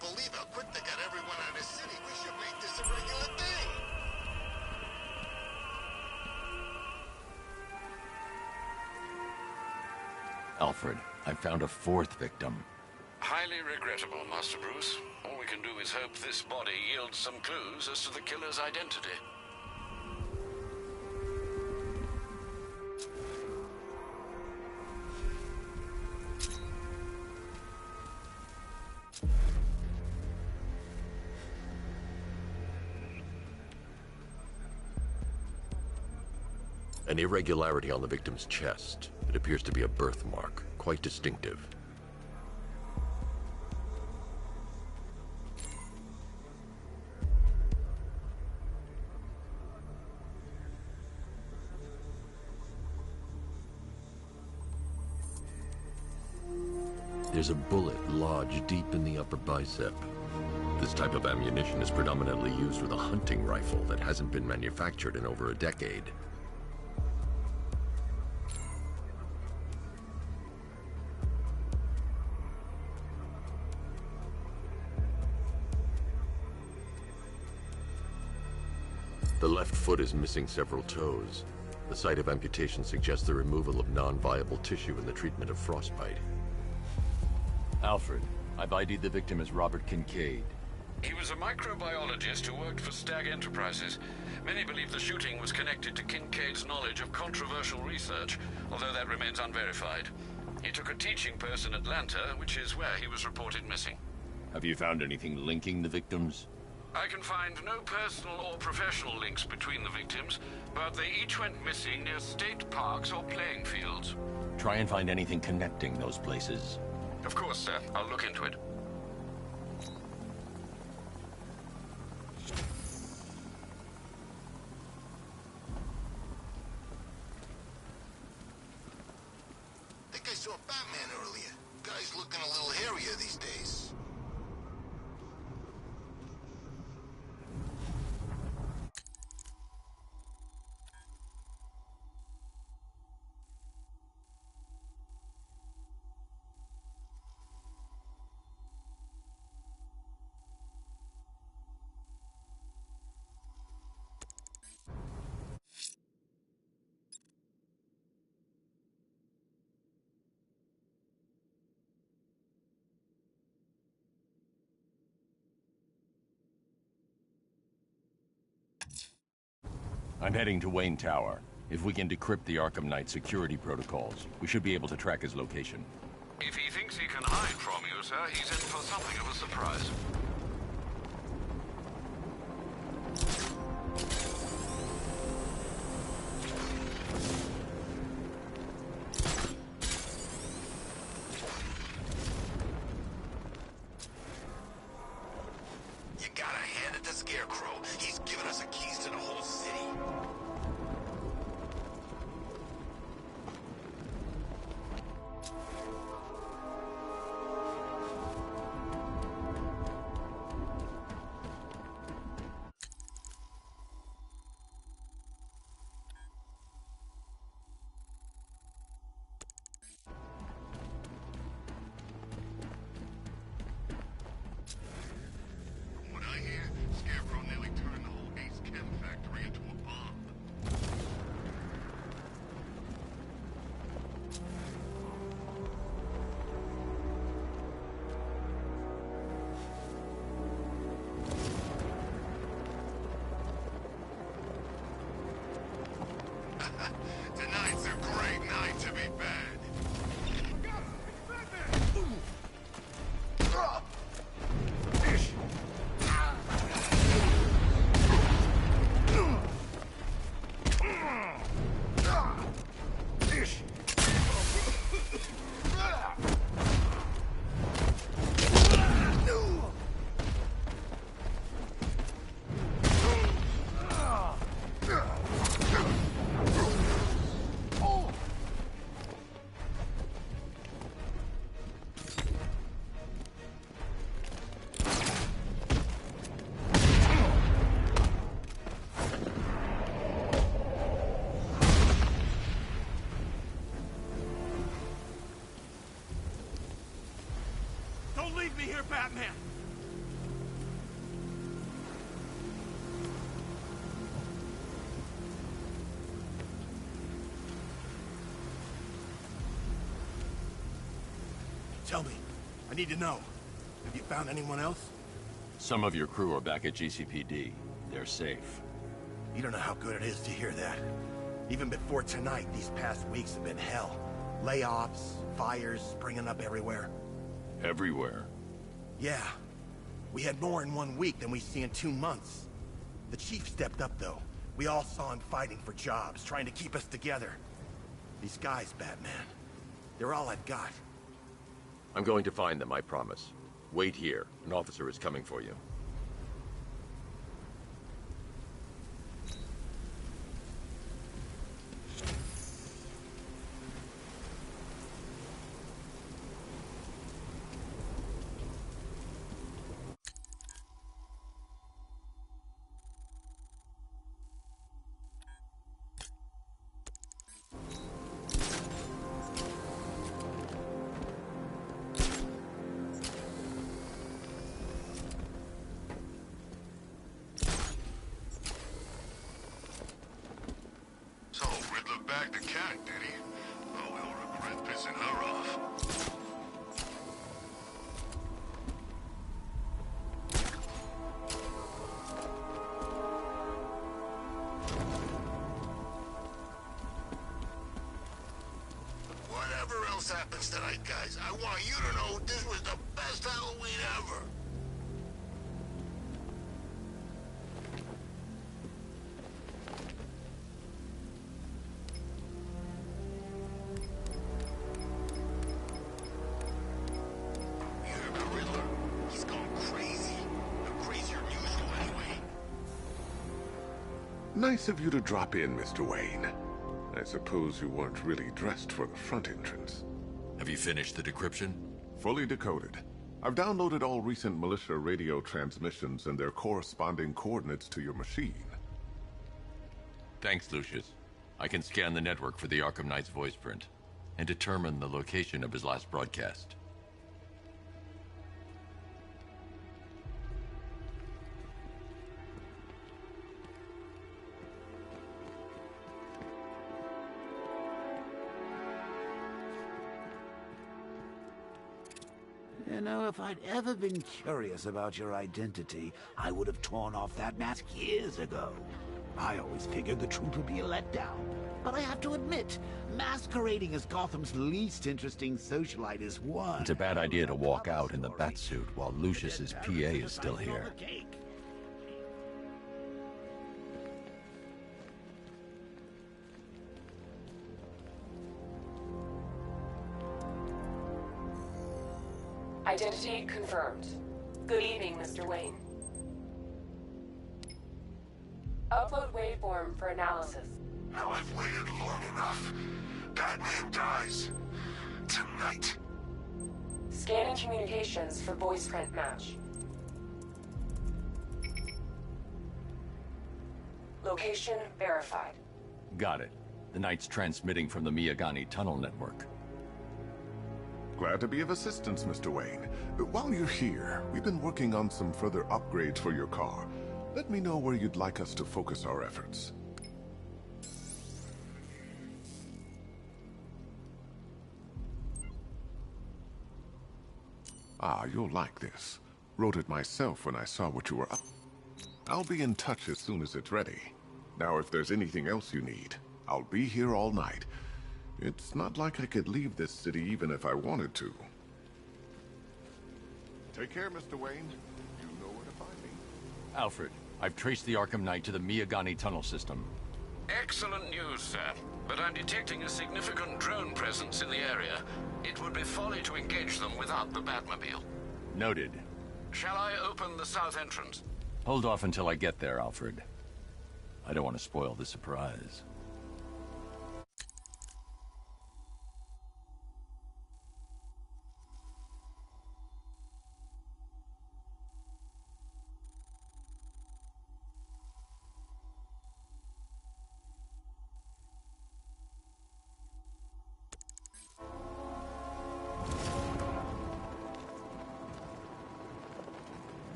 believe how quick they got everyone out of the city. We should make this a regular thing. Alfred, I found a fourth victim. Highly regrettable, Master Bruce. All we can do is hope this body yields some clues as to the killer's identity. An irregularity on the victim's chest. It appears to be a birthmark, quite distinctive. There's a bullet lodged deep in the upper bicep. This type of ammunition is predominantly used with a hunting rifle that hasn't been manufactured in over a decade. The left foot is missing several toes. The site of amputation suggests the removal of non-viable tissue in the treatment of frostbite. Alfred, I've ID'd the victim as Robert Kincaid. He was a microbiologist who worked for Stag Enterprises. Many believe the shooting was connected to Kincaid's knowledge of controversial research, although that remains unverified. He took a teaching post in Atlanta, which is where he was reported missing. Have you found anything linking the victims? I can find no personal or professional links between the victims, but they each went missing near state parks or playing fields. Try and find anything connecting those places. Of course, sir. I'll look into it. I think I saw Batman earlier. Guy's looking a little hairier these days. I'm heading to Wayne Tower. If we can decrypt the Arkham Knight security protocols, we should be able to track his location. If he thinks he can hide from you, sir, he's in for something of a surprise. You gotta hand it to Scarecrow. He's given us the keys to the whole city. What I hear, Scarecrow nearly turned the whole Ace Chem factory into a bomb. Tonight's a great night to be bad. Don't leave me here, Batman! Tell me. I need to know. Have you found anyone else? Some of your crew are back at GCPD. They're safe. You don't know how good it is to hear that. Even before tonight, these past weeks have been hell. Layoffs, fires springing up everywhere. Everywhere? Yeah. We had more in 1 week than we see in 2 months. The chief stepped up, though. We all saw him fighting for jobs, trying to keep us together. These guys, Batman, they're all I've got. I'm going to find them, I promise. Wait here. An officer is coming for you. So, Riddler bagged the cat, did he? Oh, he'll regret pissing her off. Whatever else happens tonight, guys, I want you to know this was the best Halloween ever. Nice of you to drop in, Mr. Wayne. I suppose you weren't really dressed for the front entrance. Have you finished the decryption? Fully decoded. I've downloaded all recent militia radio transmissions and their corresponding coordinates to your machine. Thanks, Lucius. I can scan the network for the Arkham Knight's voice print and determine the location of his last broadcast. You know, if I'd ever been curious about your identity, I would have torn off that mask years ago. I always figured the truth would be a letdown. But I have to admit, masquerading as Gotham's least interesting socialite is one. It's a bad idea to walk out in the Batsuit while Lucius's PA is still here. Identity confirmed. Good evening, Mr. Wayne. Upload waveform for analysis. Now I've waited long enough. Batman dies. Tonight. Scanning communications for voice print match. Location verified. Got it. The Knight's transmitting from the Miyagani tunnel network. Glad to be of assistance, Mr. Wayne. While you're here, we've been working on some further upgrades for your car. Let me know where you'd like us to focus our efforts. Ah, you'll like this. Wrote it myself when I saw what you were up. I'll be in touch as soon as it's ready. Now, if there's anything else you need, I'll be here all night. It's not like I could leave this city even if I wanted to. Take care, Mr. Wayne. You know where to find me. Alfred, I've traced the Arkham Knight to the Miyagani tunnel system. Excellent news, sir. But I'm detecting a significant drone presence in the area. It would be folly to engage them without the Batmobile. Noted. Shall I open the south entrance? Hold off until I get there, Alfred. I don't want to spoil the surprise.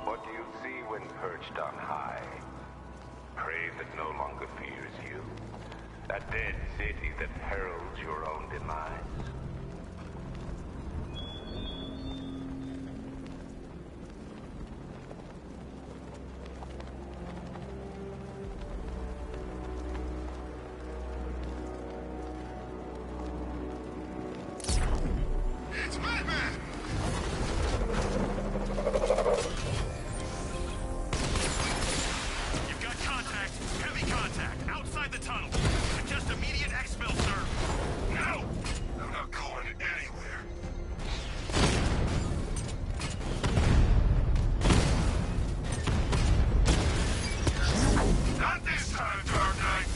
What do you see when perched on high? Prey that no longer fears you. A dead city that heralds your own demise. It's Batman! You've got contact, heavy contact, outside the tunnel. Just immediate exfil, sir. No! I'm not going anywhere. Not this time, Dark Knight!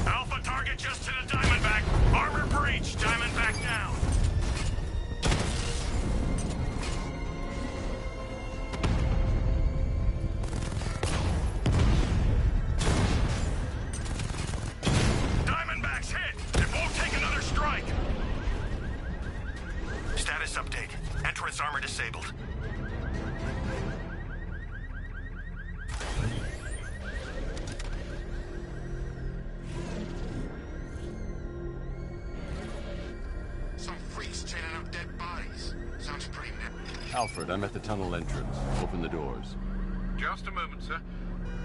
Alpha target just to the Diamondback. Armor breach. Diamondback down. Diamondback's hit. It won't take another strike. Status update. Entrance armor disabled. Some freaks chaining up dead bodies. Sounds pretty Alfred, I'm at the tunnel entrance. Open the doors. Just a moment, sir.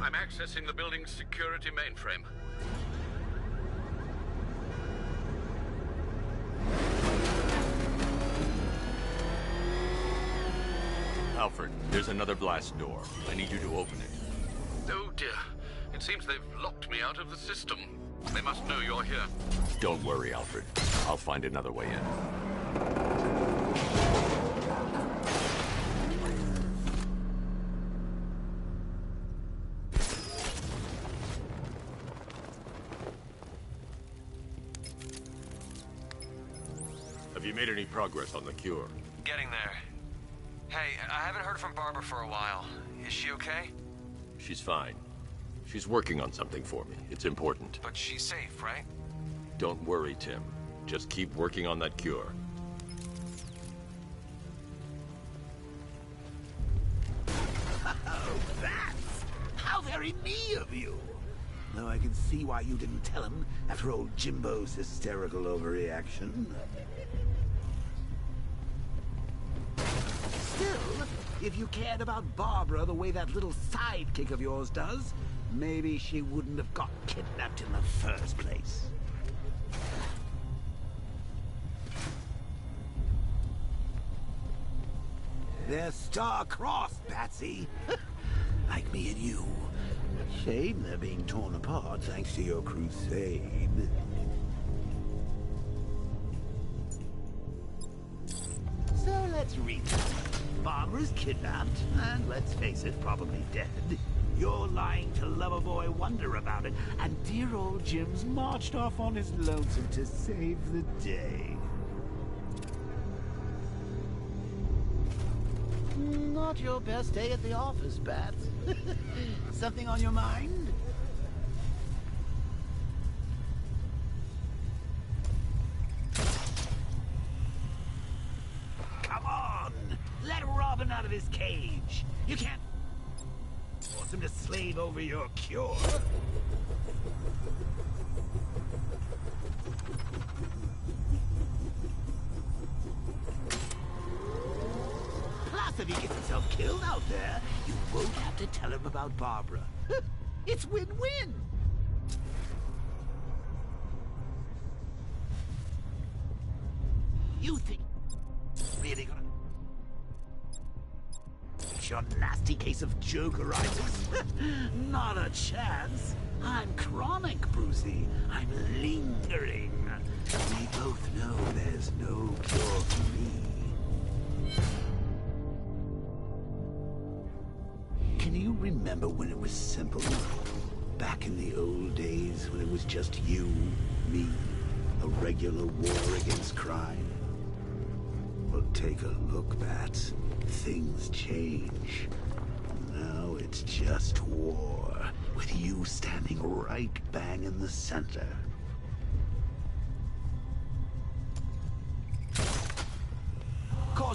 I'm accessing the building's security mainframe. Alfred, there's another blast door. I need you to open it. Oh dear. It seems they've locked me out of the system. They must know you're here. Don't worry, Alfred. I'll find another way in. Have you made any progress on the cure? Getting there. Hey, I haven't heard from Barbara for a while. Is she okay? She's fine. She's working on something for me. It's important. But she's safe, right? Don't worry, Tim. Just keep working on that cure. Oh, that's how very me of you. Though I can see why you didn't tell him after old Jimbo's hysterical overreaction. Still, if you cared about Barbara the way that little sidekick of yours does, maybe she wouldn't have got kidnapped in the first place. They're star-crossed, Patsy. Like me and you. Shame they're being torn apart thanks to your crusade. So let's recap. Barbara's kidnapped, and let's face it, probably dead. You're lying to Loverboy Wonder about it, and dear old Jim's marched off on his lonesome to save the day. Not your best day at the office, Bats. Something on your mind? Come on! Let Robin out of his cage! You can't force him to slave over your cure. Plus, if he gets himself killed out there, you won't have to tell him about Barbara. It's win-win! You think really gonna your nasty case of jokeritis? Not a chance. I'm chronic, Brucey. I'm lingering. We both know there's no cure for me. Can you remember when it was simple? Back in the old days when it was just you, me, a regular war against crime? Well, take a look, Bats. Things change. Now it's just war, with you standing right bang in the center.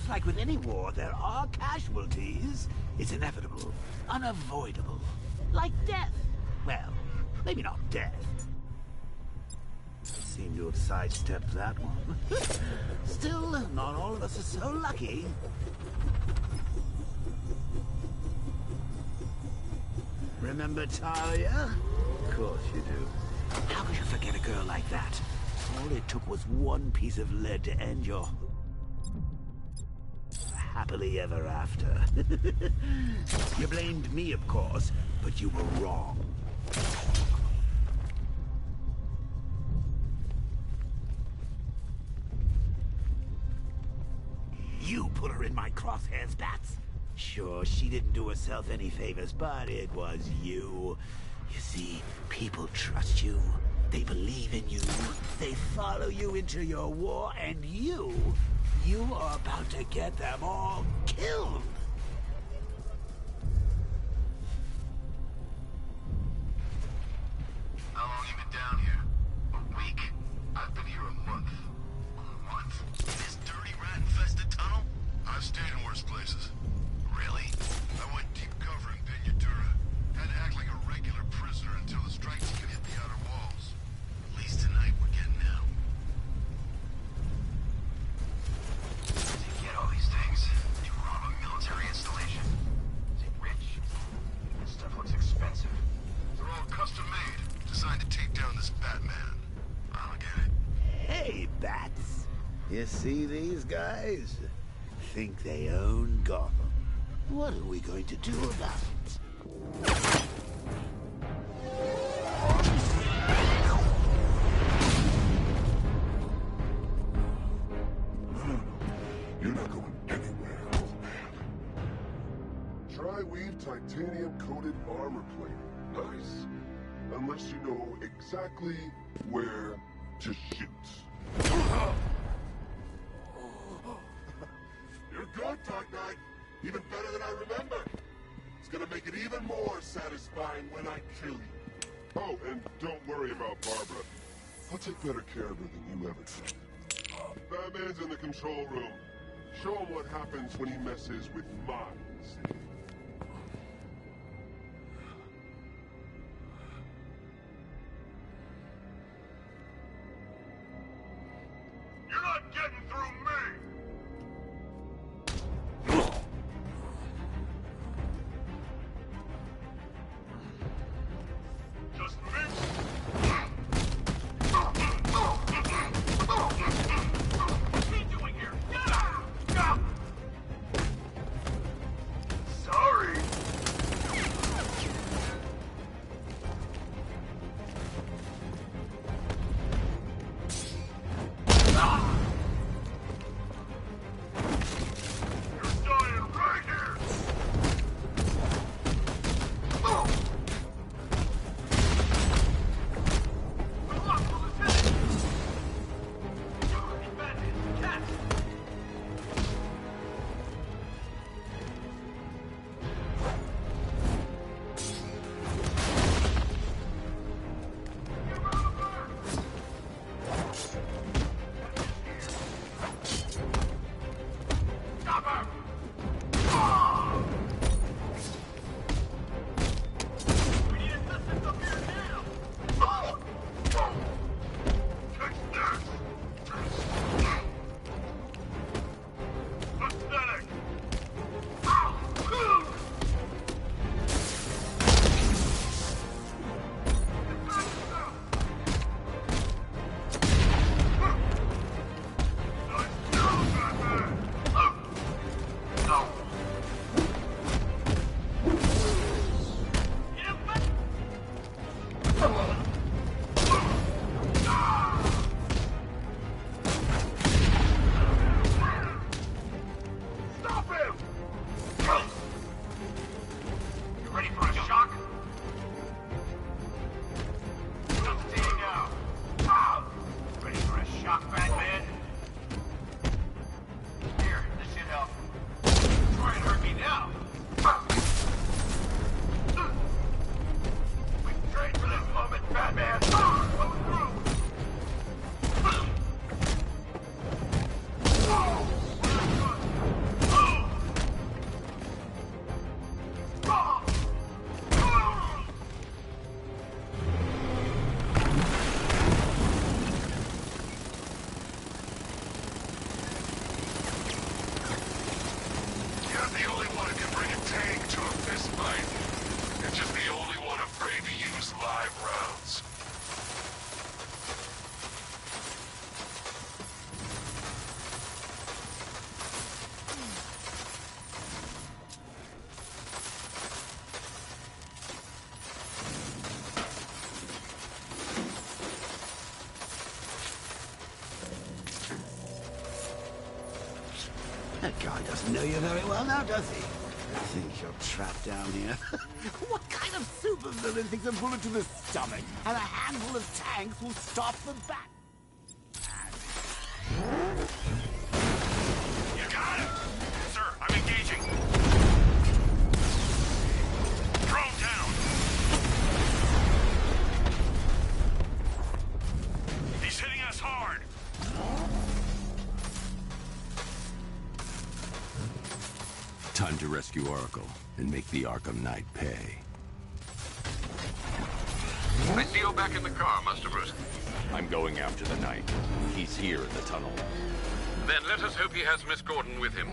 Just like with any war, there are casualties. It's inevitable, unavoidable. Like death. Well, maybe not death. Seem to have sidestepped that one. Still, not all of us are so lucky. Remember Talia? Of course you do. How could you forget a girl like that? All it took was one piece of lead to end your... happily ever after. You blamed me, of course, but you were wrong. You put her in my crosshairs, Bats. Sure, she didn't do herself any favors, but it was you. You see, people trust you. They believe in you. They follow you into your war, and you are about to get them all killed. How long you been down here? A week? I've been here a month. What? This dirty rat-infested tunnel? I've stayed in worse places. Really? I went deep cover in Pinyatura. Had to act like a regular prisoner until the strikes could hit the outer walls. At least tonight we're getting out. To get all these things, you rob a military installation. Is it rich? This stuff looks expensive. They're all custom made, designed to take down this Batman. I don't get it. Hey, Bats. You see these guys? Think they own Gotham. What are we going to do about it? No. You're not going anywhere, old man. Tri-weave titanium-coated armor plate. Nice. Unless you know exactly where to shoot. You're good, Dark Knight. Even better than I remember. It's gonna make it even more satisfying when I kill you. Oh, and don't worry about Barbara. I'll take better care of her than you ever did. Batman's in the control room. Show him what happens when he messes with minds. You're not getting through me! Just miss! What's he doing here? Get out! That guy doesn't know you very well now, does he? I think you're trapped down here. What kind of supervillain thinks a bullet to the stomach and a handful of tanks will stop the bat? You got him! Sir, I'm engaging. Drone down. He's hitting us hard. Time to rescue Oracle and make the Arkham Knight pay. I see you back in the car, Master Bruce. I'm going after the Knight. He's here in the tunnel. Then let us hope he has Miss Gordon with him.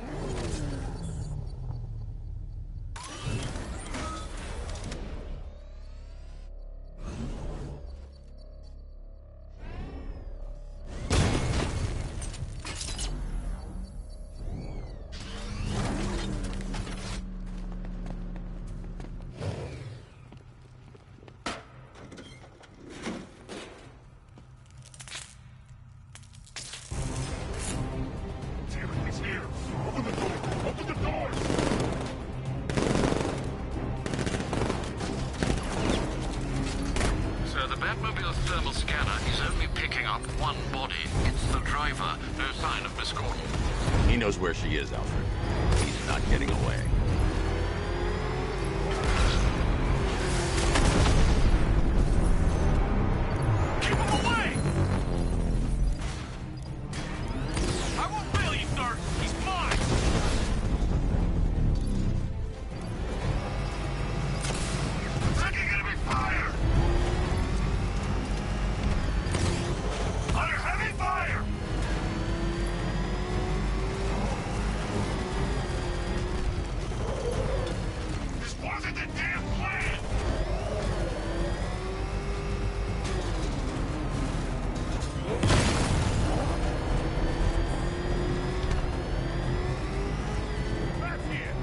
He knows where she is, Alfred. He's not getting away. Keep him away! I won't fail you, sir. He's mine! Taking enemy fire! Under heavy fire! This wasn't the damn plan! That's it!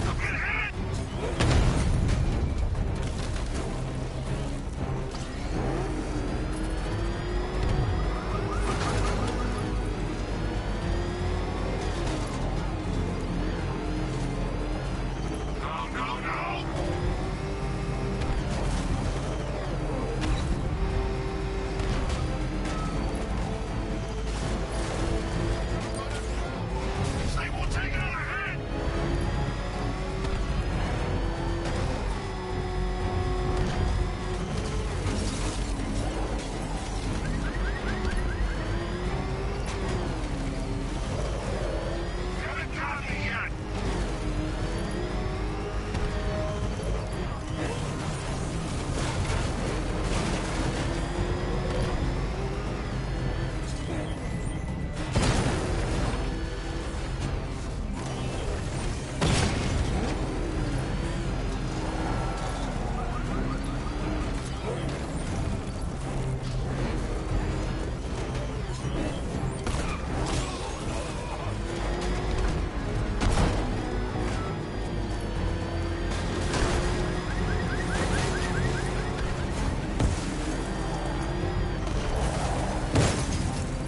I'm getting hit! No, no, no! Say we'll take another hit! Haven't got me yet!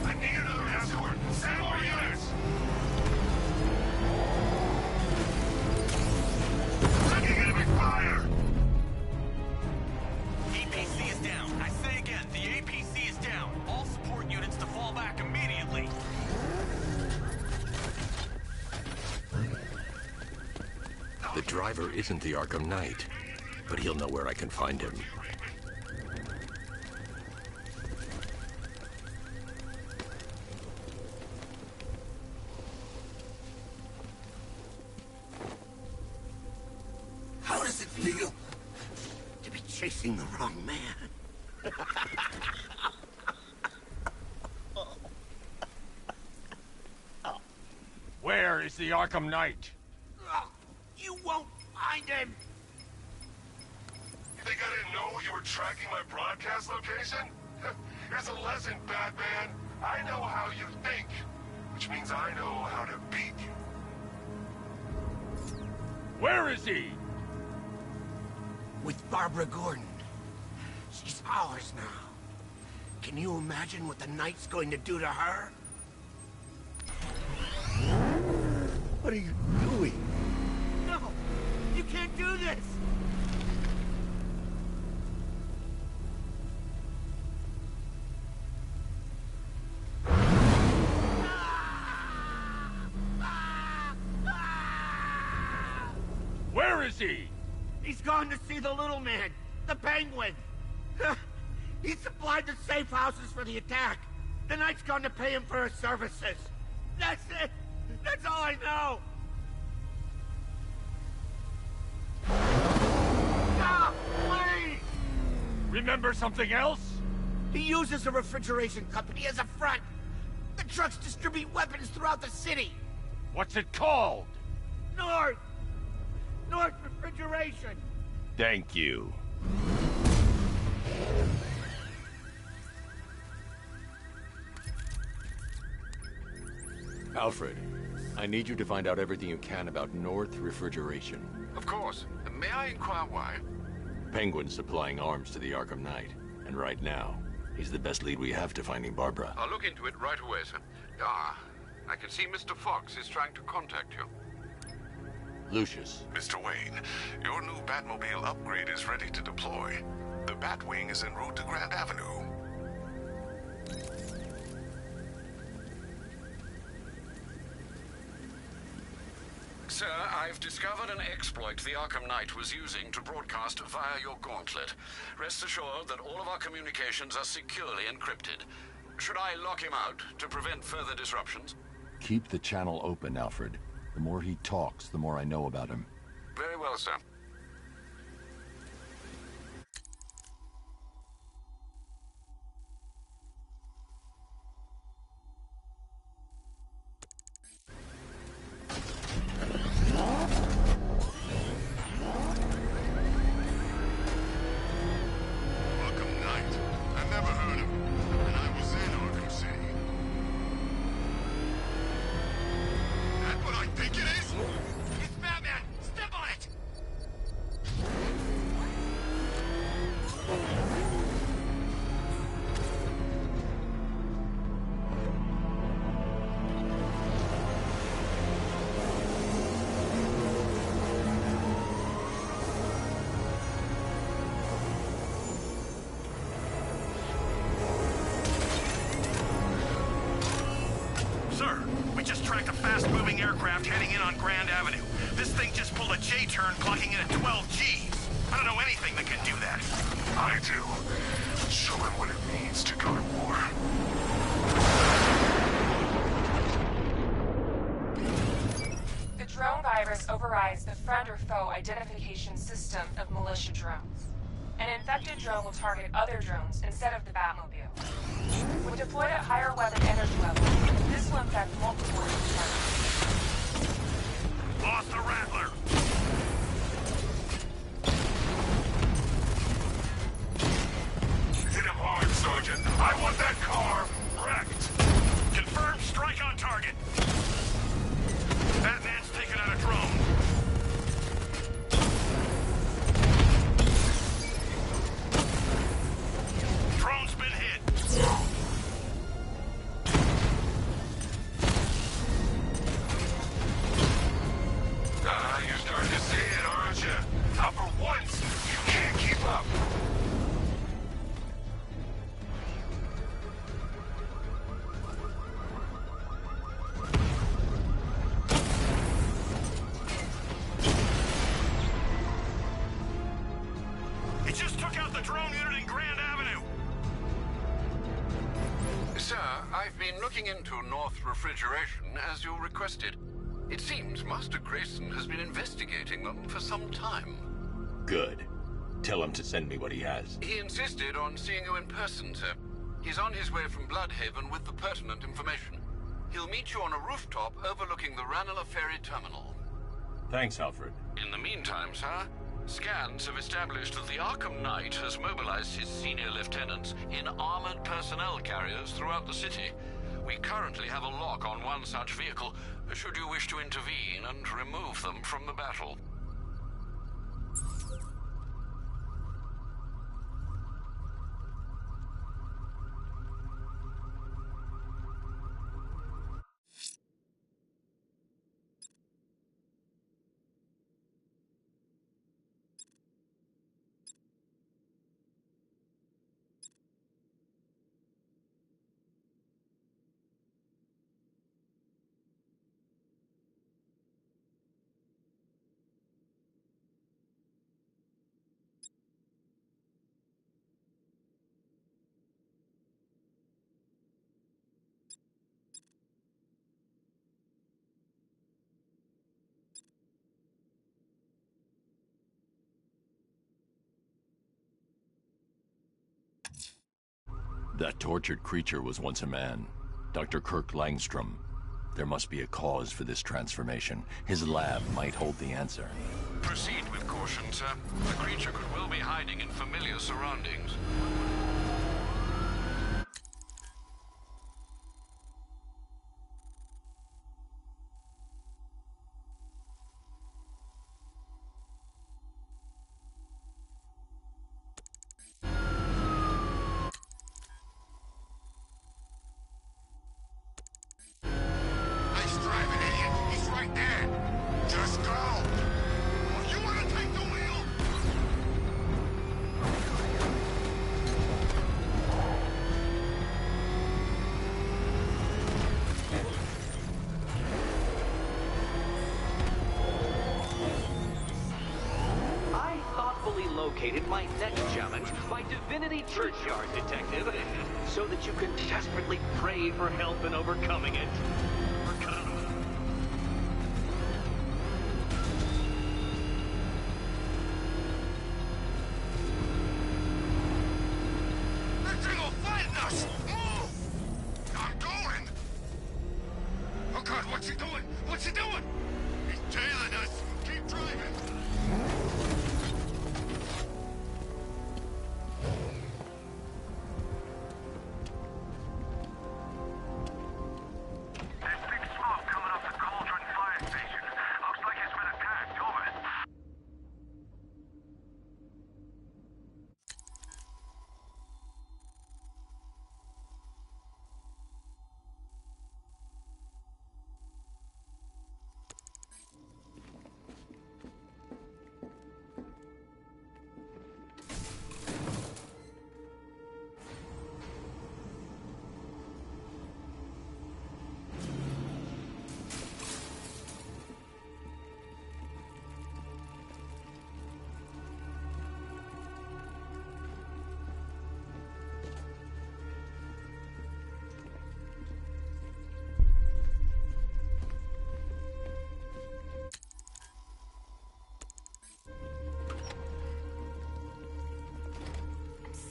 I need another escort! Send more units! Taking enemy fire! APC is down. I say again, the APC is down. All support units to fall back immediately. The driver isn't the Arkham Knight, but he'll know where I can find him. How does it feel to be chasing the wrong man? Where is the Arkham Knight? You won't find him! You think I didn't know you were tracking my broadcast location? Here's a lesson, Batman. I know how you think, which means I know how to beat you. Where is he? With Barbara Gordon. She's ours now. Can you imagine what the Knight's going to do to her? What are you doing? No! You can't do this! Where is he? He's gone to see the little man, the penguin. He supplied the safe houses for the attack. The Knight's gone to pay him for his services. That's it. That's all I know. Stop, please. Remember something else? He uses a refrigeration company as a front. The trucks distribute weapons throughout the city. What's it called? North Refrigeration. Thank you. Alfred, I need you to find out everything you can about North Refrigeration. Of course. May I inquire why? Penguin's supplying arms to the Arkham Knight, and right now, he's the best lead we have to finding Barbara. I'll look into it right away, sir. Ah, I can see Mr. Fox is trying to contact you. Lucius. Mr. Wayne, your new Batmobile upgrade is ready to deploy. The Batwing is en route to Grand Avenue. Sir, I've discovered an exploit the Arkham Knight was using to broadcast via your gauntlet. Rest assured that all of our communications are securely encrypted. Should I lock him out to prevent further disruptions? Keep the channel open, Alfred. The more he talks, the more I know about him. Very well, sir. Arkham Knight. I never heard of him, and I was in Arkham City. That what I think it is? It's Batman! Step on it! Sir, we just tracked a fast-moving aircraft heading in on Grand Avenue. This thing just pulled a J-turn, clocking in at 12 Gs. I don't know anything that can do that. I do. Show him what it means to go to war. The drone virus overrides the friend or foe identification system of militia drones. An infected drone will target other drones instead of the Batmobile. When deployed at higher weapon energy levels, this will infect multiple targets. Lost the Rattler. Hit him hard, Sergeant. I want that car wrecked. Confirmed strike on target. Batman's taken out a drone. Drone's been hit. You're starting to see it, aren't you? Now for once, you can't keep up. It just took out the drone unit in Grand Avenue. Sir, I've been looking into North Refrigeration as you requested. It seems Master Grayson has been investigating them for some time. Good. Tell him to send me what he has. He insisted on seeing you in person, sir. He's on his way from Bloodhaven with the pertinent information. He'll meet you on a rooftop overlooking the Ranelagh Ferry Terminal. Thanks, Alfred. In the meantime, sir, scans have established that the Arkham Knight has mobilized his senior lieutenants in armored personnel carriers throughout the city. We currently have a lock on one such vehicle, should you wish to intervene and remove them from the battle. That tortured creature was once a man. Dr. Kirk Langstrom. There must be a cause for this transformation. His lab might hold the answer. Proceed with caution, sir. The creature could well be hiding in familiar surroundings. Nice driving, idiot. He's right there. Just go. You want to take the wheel? I thoughtfully located my next challenge by Divinity Churchyard, Detective, so that you can desperately pray for help in overcoming it. That thing will flatten us. Move! I'm going. Oh God, what's he doing? What's he doing? He's tailing us. Keep driving. There's big smoke coming up the Cauldron fire station. Looks like it's been attacked. Over.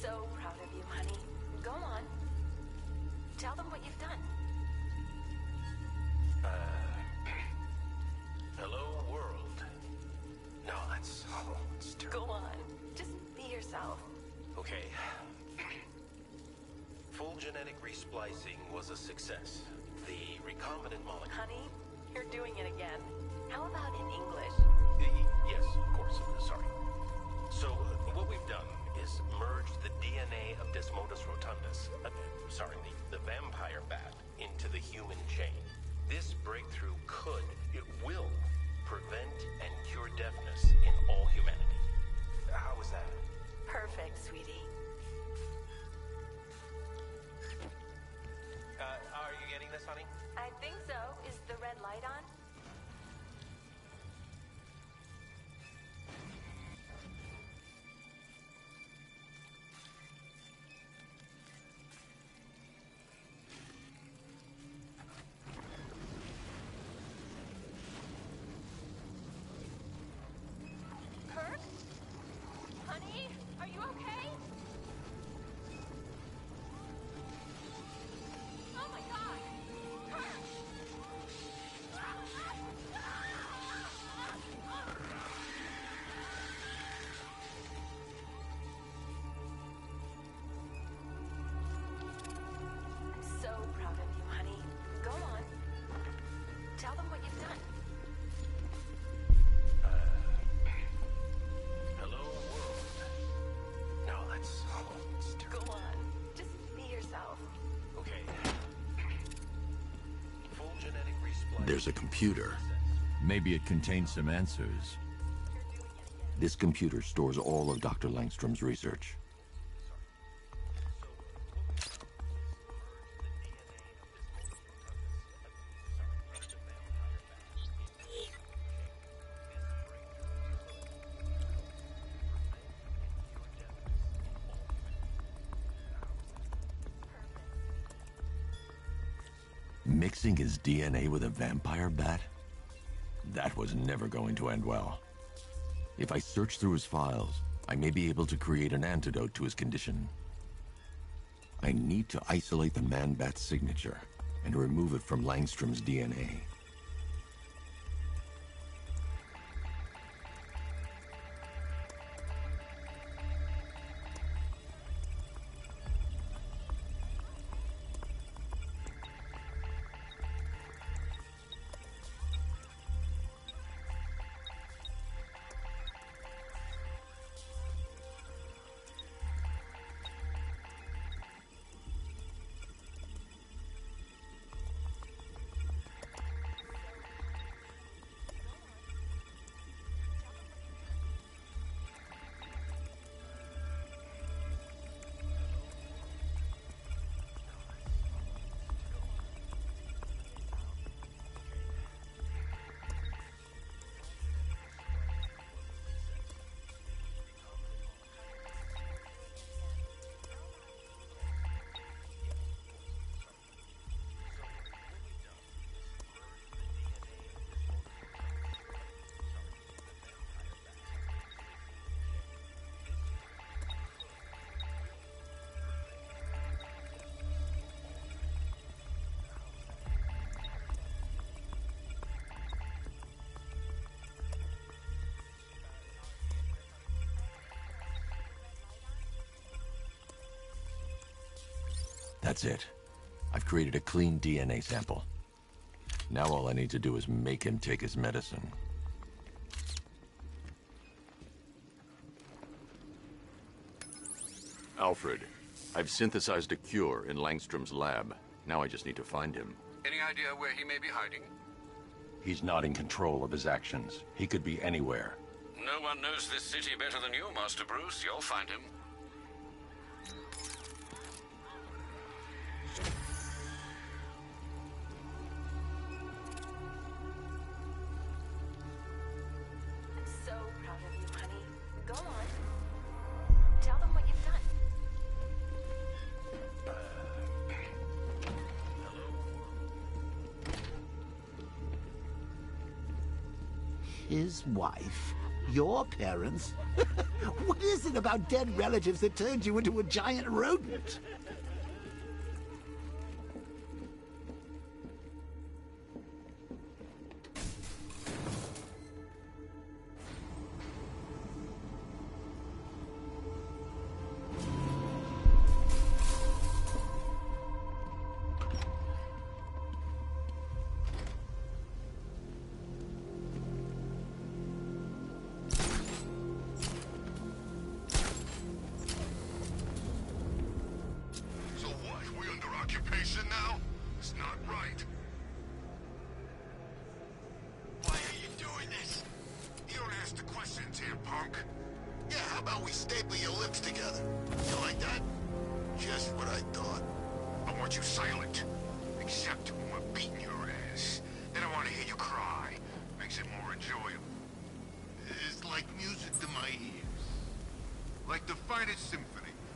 So proud of you, honey. Go on. Tell them what you've done. Hello, world. No, that's... Oh, it's terrible. Go on. Just be yourself. Okay. Full genetic resplicing was a success. The recombinant molecule... Honey, you're doing it again. How about in English? Yes, of course. Sorry. So, what we've done is merged the DNA of Desmodus rotundus, the vampire bat, into the human chain. This breakthrough it will prevent and cure deafness in all humanity. How was that? Perfect, sweetie. Are you getting this, honey? I think so. Is the red light on? Kirk? Honey, are you okay? Oh my God! Kirk! I'm so proud of you, honey. Go on. Tell them what you've done. Hello, world. No, that's... Oh, it's terrible. Go on. Just be yourself. Okay. Full genetic resplicing... There's a computer. Maybe it contains some answers. This computer stores all of Dr. Langstrom's research. Mixing his DNA with a vampire bat? That was never going to end well. If I search through his files, I may be able to create an antidote to his condition. I need to isolate the Man-Bat signature and remove it from Langstrom's DNA. That's it. I've created a clean DNA sample. Now all I need to do is make him take his medicine. Alfred, I've synthesized a cure in Langstrom's lab. Now I just need to find him. Any idea where he may be hiding? He's not in control of his actions. He could be anywhere. No one knows this city better than you, Master Bruce. You'll find him. His wife? Your parents? What is it about dead relatives that turned you into a giant rodent?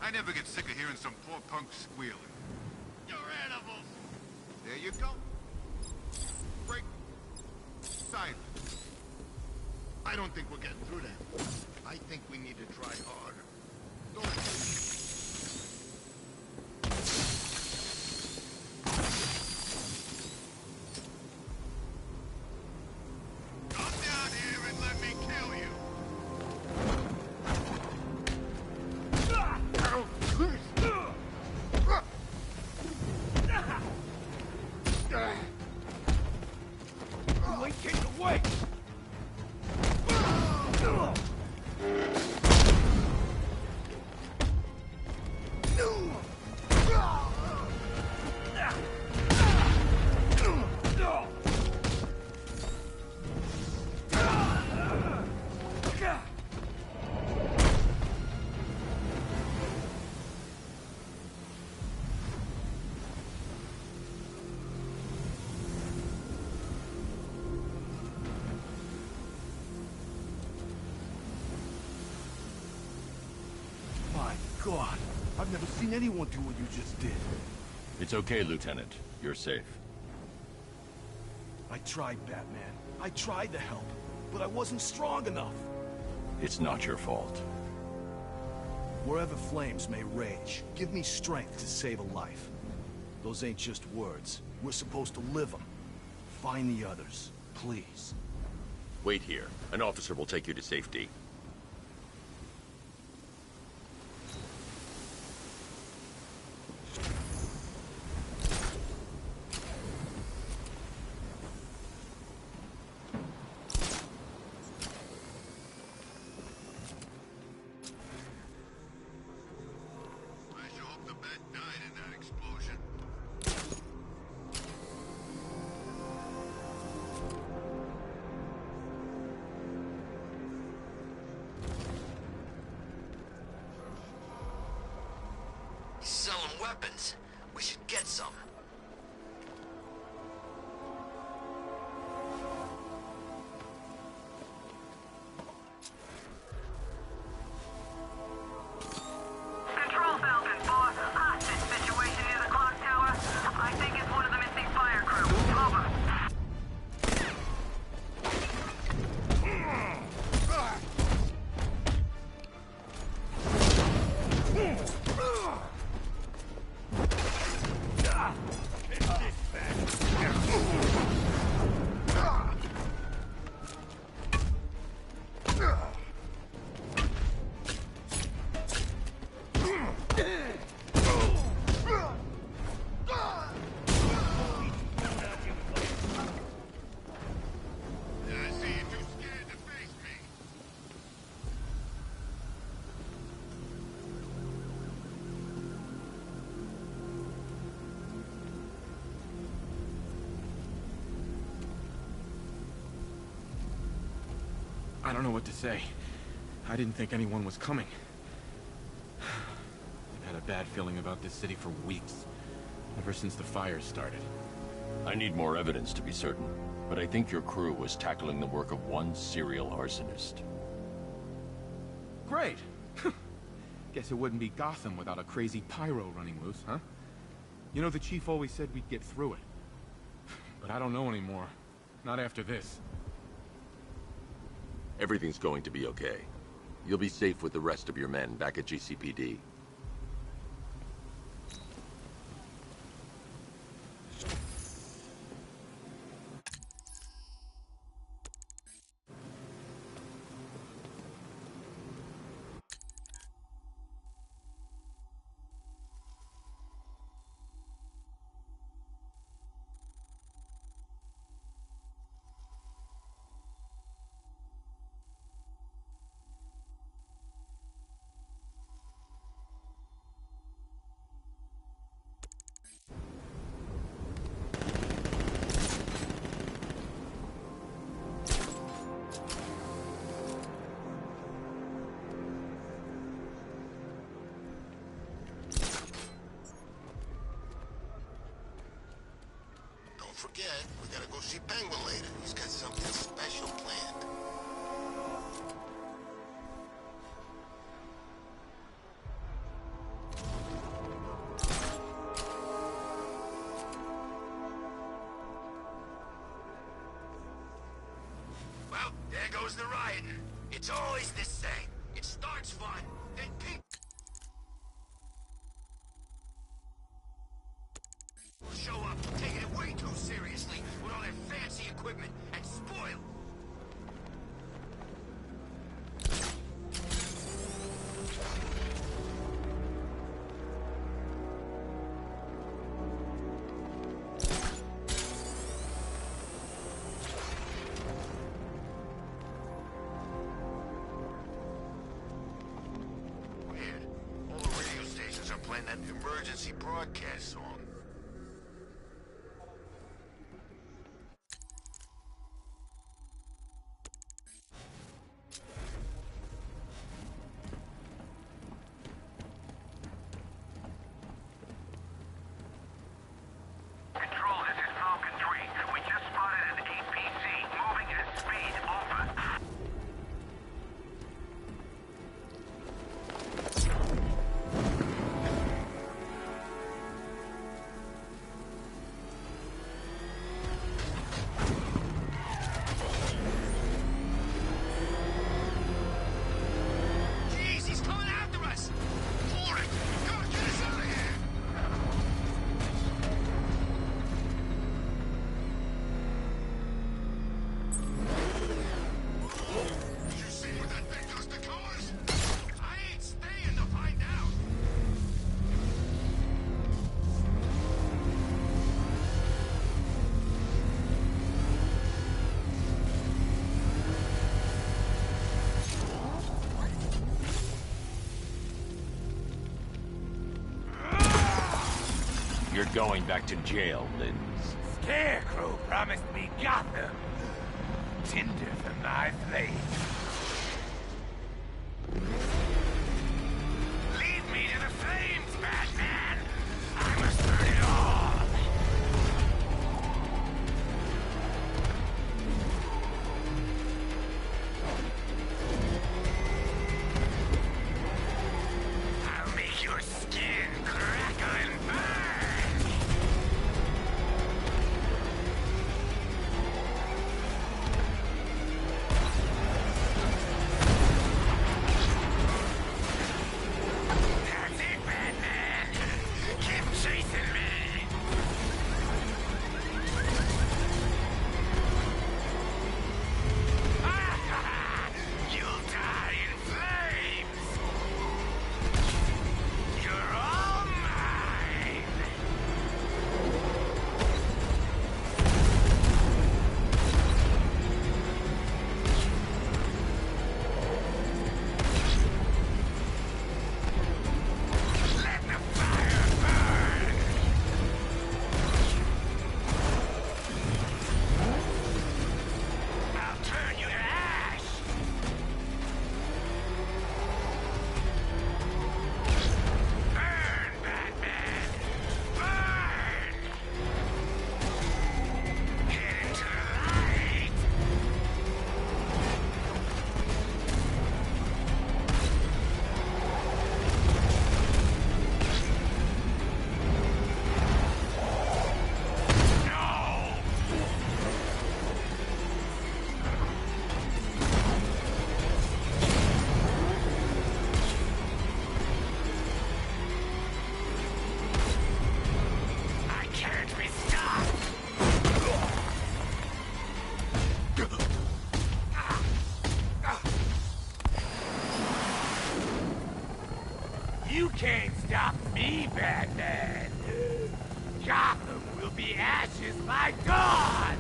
I never get sick of hearing some poor punk squealing. You're animals! There you go. Break. Silence. I don't think we're getting through that. I think we need to try harder. Don't... God, I've never seen anyone do what you just did. It's okay, Lieutenant. You're safe. I tried, Batman. I tried to help, but I wasn't strong enough. It's not your fault. Wherever flames may rage, give me strength to save a life. Those ain't just words. We're supposed to live them. Find the others, please. Wait here. An officer will take you to safety. Selling weapons. We should get some. Control Falcon 4. Hostage situation near the clock tower. I think it's one of the missing fire crew. Over. I don't know what to say. I didn't think anyone was coming. I've had a bad feeling about this city for weeks. Ever since the fires started. I need more evidence to be certain, but I think your crew was tackling the work of one serial arsonist. Great! Guess it wouldn't be Gotham without a crazy pyro running loose, huh? You know, the chief always said we'd get through it. But I don't know anymore. Not after this. Everything's going to be okay. You'll be safe with the rest of your men back at GCPD. Forget, we gotta go see Penguin later. He's got something special planned. Well, there goes the riot. It's always the same. It starts fun, then people show up, taking it way too seriously with all their fancy equipment and spoil. Weird. All the radio stations are playing that emergency broadcast song. going back to jail, Linz. Scarecrow promised me Gotham. Tinder for my flame. Lead me to the flames, Batman! I must burn it all! I'll make your skin crackle and burn! You can't stop me, Batman! Gotham will be ashes by dawn!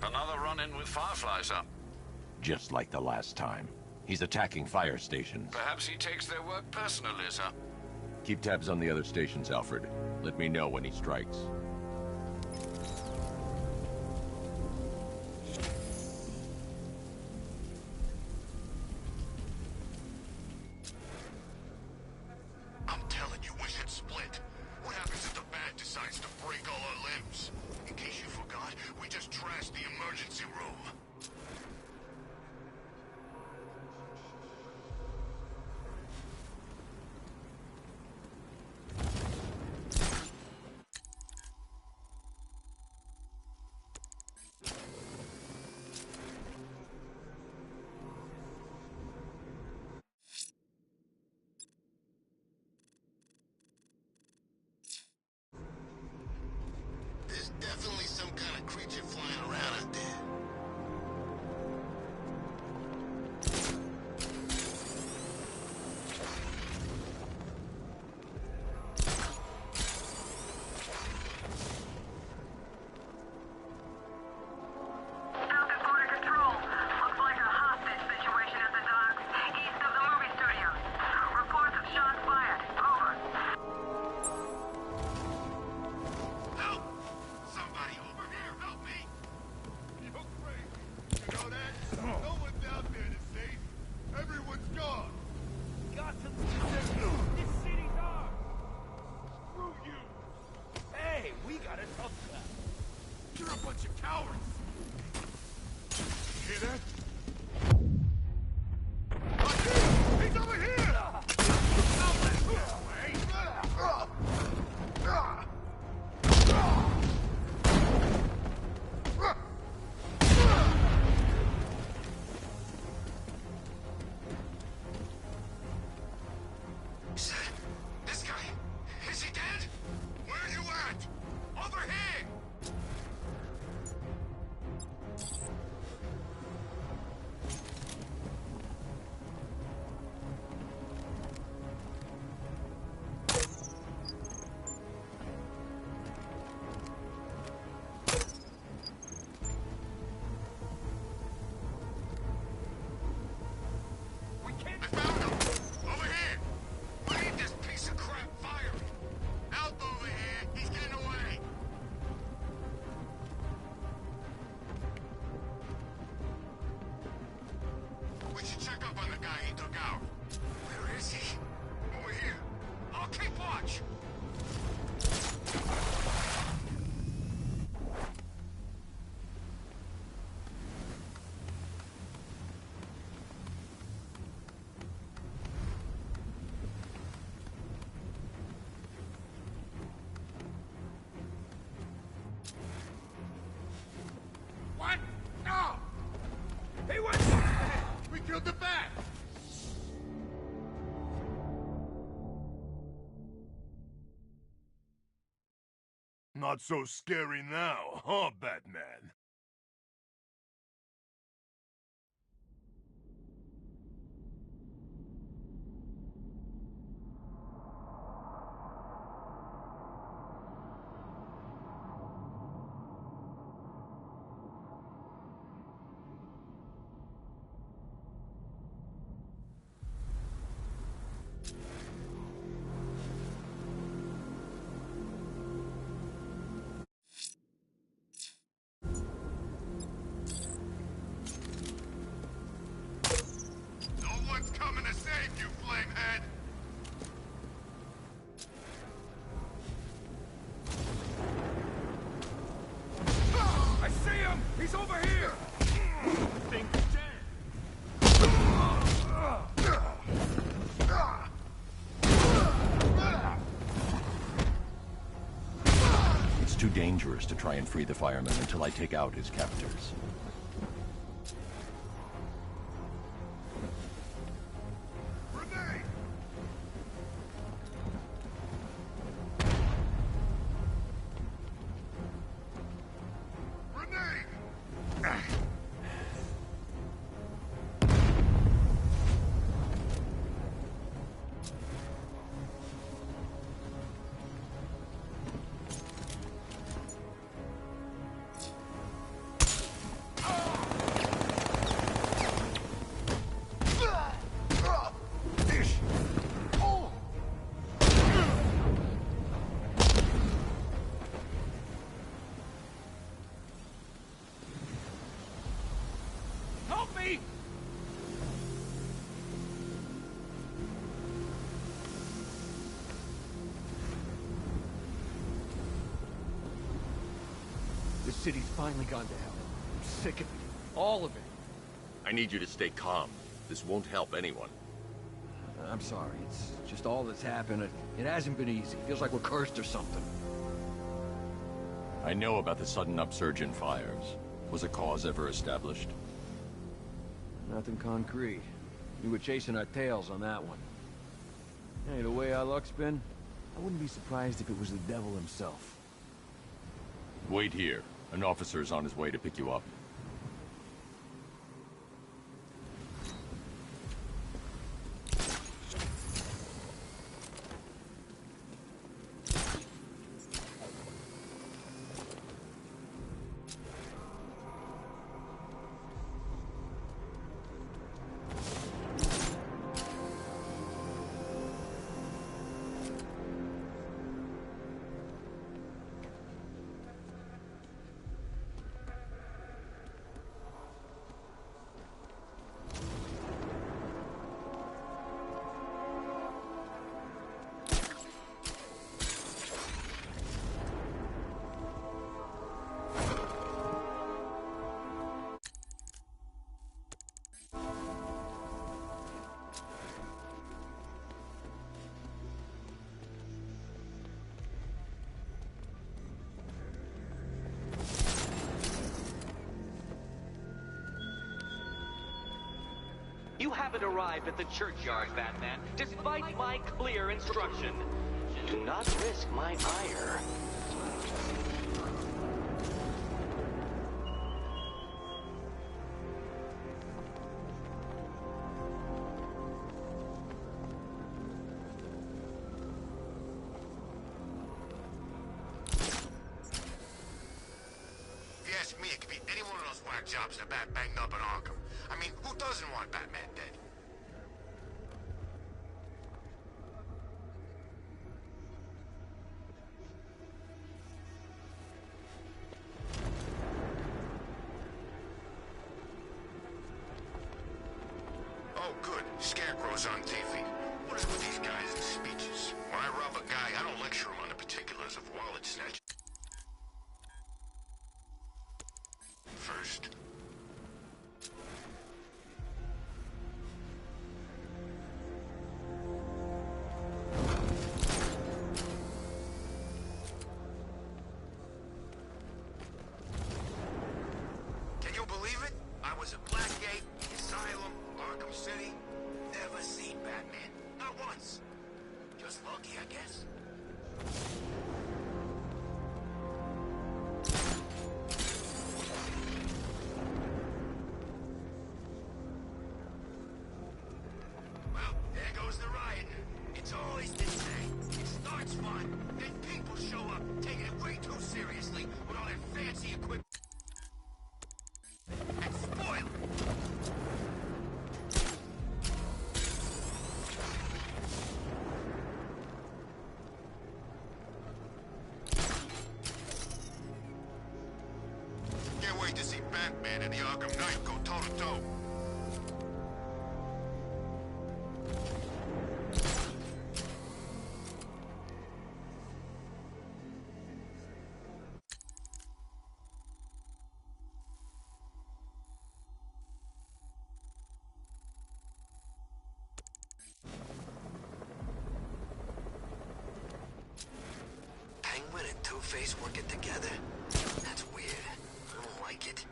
Another run-in with Firefly, sir. Just like the last time. He's attacking fire stations. Perhaps he takes their work personally, sir. Keep tabs on the other stations, Alfred. Let me know when he strikes. I'm telling you, we should split. What happens if the Bat decides to break all our limbs? In case you forgot, we just trashed the emergency room. There's definitely some kind of creature flying around out there. Falcon Border Control. Looks like a hostage situation at the docks, east of the movie studios. Reports of shots fired. Over. Help! Somebody over here, help me! You're crazy. You know that? No one's out there to save you. Everyone's gone. Gotham this city's ours! Screw you! Hey, we got a tough guy. You're a bunch of cowards. Hear that? He's over here! Don't let him get away! This guy, is he dead? Where are you at? Over here! Not so scary now, huh, Batman? He's over here! Thing's It's too dangerous to try and free the fireman until I take out his captors. This city's finally gone to hell. I'm sick of it. All of it. I need you to stay calm. This won't help anyone. I'm sorry. It's just all that's happened. It hasn't been easy. Feels like we're cursed or something. I know about the sudden upsurge in fires. Was a cause ever established? Nothing concrete. We were chasing our tails on that one. Hey, the way our luck's been, I wouldn't be surprised if it was the devil himself. Wait here. An officer's on his way to pick you up. You haven't arrived at the churchyard, Batman, despite my clear instruction. Do not risk my ire. If you ask me, it could be any one of those whack jobs that Bat banged up in Arkham. I mean, who doesn't want Batman dead? Oh, good. Scarecrow's on TV. What is with these guys and speeches? When I rob a guy, I don't lecture him on the particulars of wallet snatch. First. Can you believe it? I was at Blackgate, Asylum, Arkham City. Never seen Batman. Not once. Just lucky, I guess. way too seriously with all that fancy equipment. And spoil it. Can't wait to see Batman and the Arkham Knight go toe-to-toe. Penguin and Two-Face working together? That's weird. I don't like it.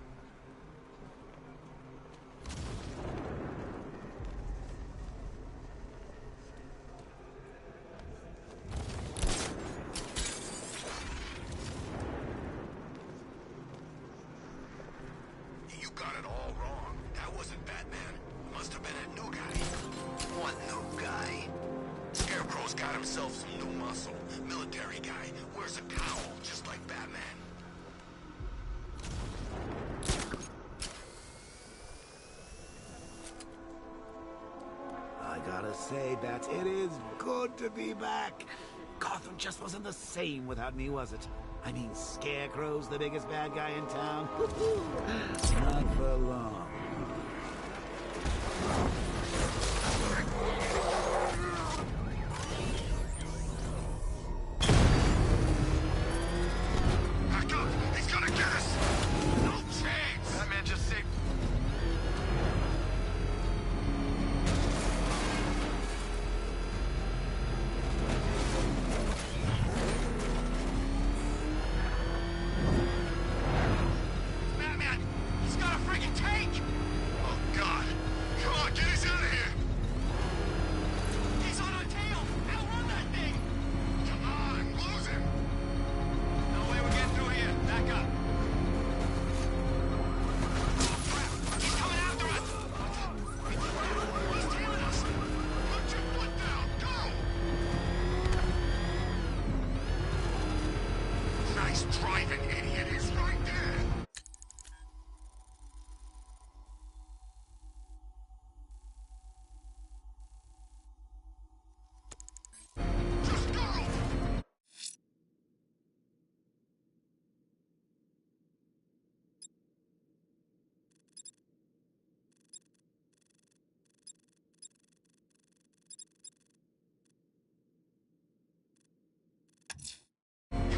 You got it all wrong. That wasn't Batman. It must have been a new guy. What new guy? Scarecrow's got himself some new muscle. Military guy. Wears a cowl, just like Batman. I gotta say, Bats, it is good to be back. Gotham just wasn't the same without me, was it? I mean, Scarecrow's the biggest bad guy in town. Not for long. Back up! He's gonna get us! No chance! Batman just saved... Batman! He's got a friggin' tank! Oh, God! Come on, get us out of here! He's on our tail! Outrun that thing! Come on, lose him! No way we're getting through here. Back up. Oh, crap! He's coming after us! He's tailing us! Put your foot down! Go! Nice driving, idiot! He's right there! Just go!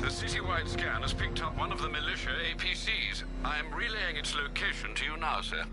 The citywide scan has picked up one of the militia APCs. I am relaying its location to you now, sir.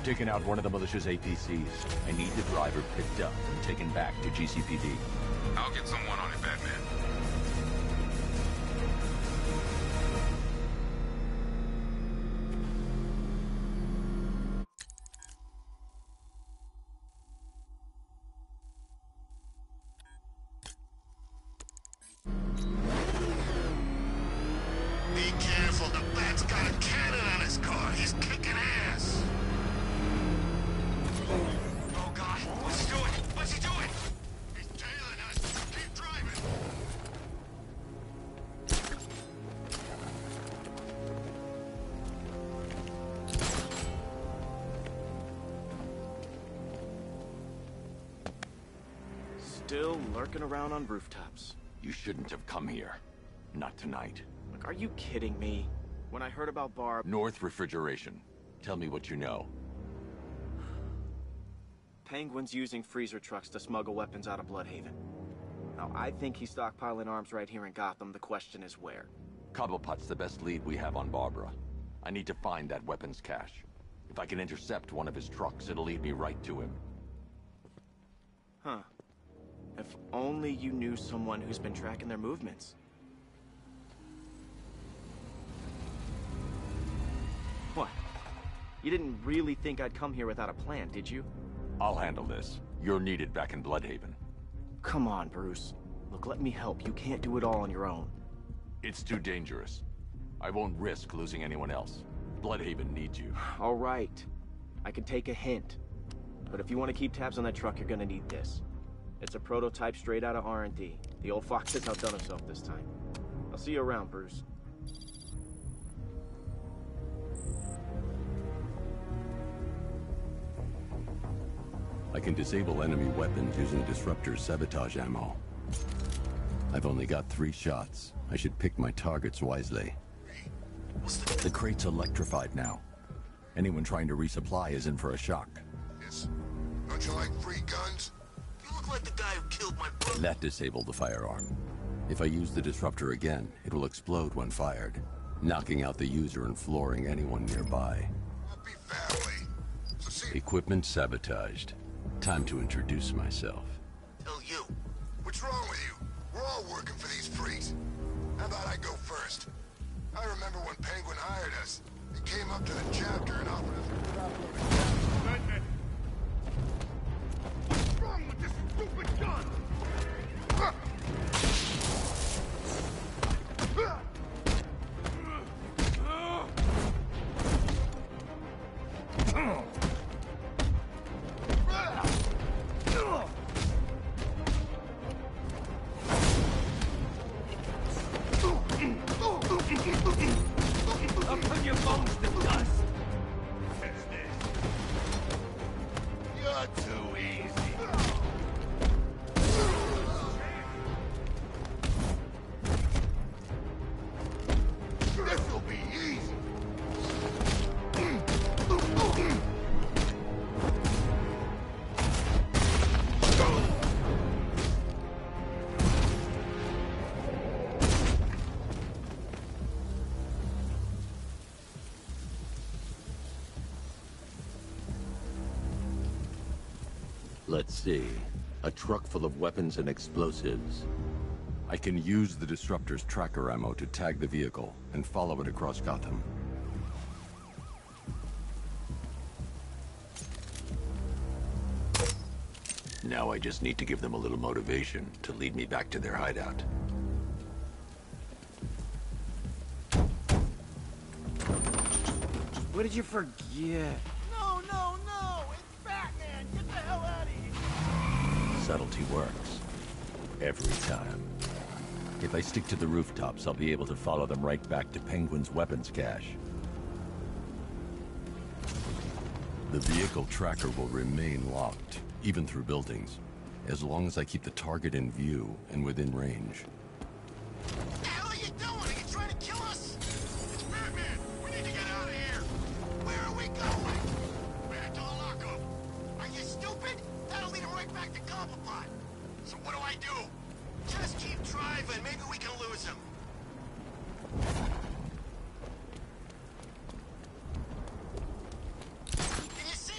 taken out one of the militia's APCs. I need the driver picked up and taken back to GCPD. I'll get someone on it, Batman. Be careful, the Bat's got a cannon on his car. He's kicking ass. Oh, God. What's he doing? What's he doing? He's tailing us. Keep driving. Still lurking around on rooftops. You shouldn't have come here. Not tonight. Look, are you kidding me? When I heard about Barb... North Refrigeration. Tell me what you know. Penguin's using freezer trucks to smuggle weapons out of Bloodhaven. Now, I think he's stockpiling arms right here in Gotham. The question is where. Cobblepot's the best lead we have on Barbara. I need to find that weapons cache. If I can intercept one of his trucks, it'll lead me right to him. Huh. If only you knew someone who's been tracking their movements. What? You didn't really think I'd come here without a plan, did you? I'll handle this. You're needed back in Bloodhaven. Come on, Bruce. Look, let me help. You can't do it all on your own. It's too dangerous. I won't risk losing anyone else. Bloodhaven needs you. All right. I can take a hint. But if you want to keep tabs on that truck, you're gonna need this. It's a prototype straight out of R&D. The old fox has outdone himself this time. I'll see you around, Bruce. I can disable enemy weapons using Disruptor's sabotage ammo. I've only got 3 shots. I should pick my targets wisely. The crate's electrified now. Anyone trying to resupply is in for a shock. Yes. Don't you like free guns? You look like the guy who killed my brother. That disabled the firearm. If I use the disruptor again, it will explode when fired, knocking out the user and flooring anyone nearby. Happy family. So see... Equipment sabotaged. Time to introduce myself. Tell you. What's wrong with you? We're all working for these freaks. How about I go first? I remember when Penguin hired us. He came up to the chapter and offered us... Bэтмен! What's wrong with this stupid gun? I'll turn your bones to dust! You're too easy. This'll be easy. Let's see. A truck full of weapons and explosives. I can use the Disruptor's tracker ammo to tag the vehicle and follow it across Gotham. Now I just need to give them a little motivation to lead me back to their hideout. What did you forget? No, no, no! It's Batman! Get the hell out of here! Subtlety works. Every time. If I stick to the rooftops, I'll be able to follow them right back to Penguin's weapons cache. The vehicle tracker will remain locked, even through buildings, as long as I keep the target in view and within range. What the hell are you doing? Are you trying to kill us? It's Batman! We need to get out of here! Where are we going? Back to the lockup! Are you stupid? That'll lead him right back to Cobblepot! So what do I do? Just keep driving. Maybe we can lose him. Can you see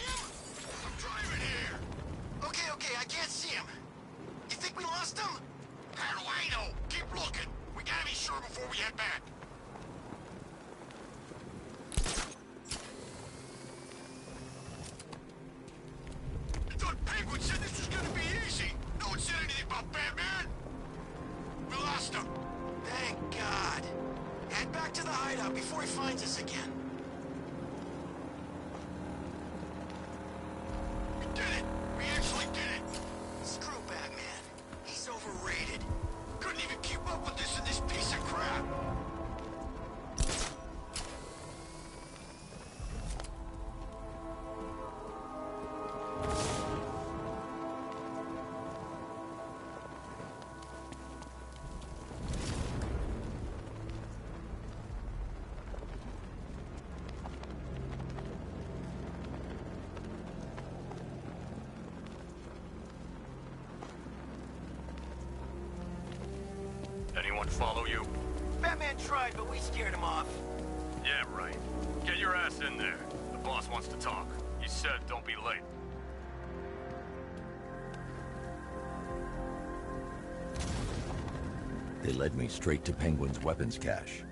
before we head back. I thought Penguin said this was gonna be easy. No one said anything about Batman. We lost him. Thank God. Head back to the hideout before he finds us again. We did it. We actually did it. Screw Batman. He's overrated. Couldn't even keep up with this in this piece of crap. Anyone follow you? Batman tried, but we scared him off. Yeah, right. Get your ass in there. The boss wants to talk. He said don't be late. They led me straight to Penguin's weapons cache.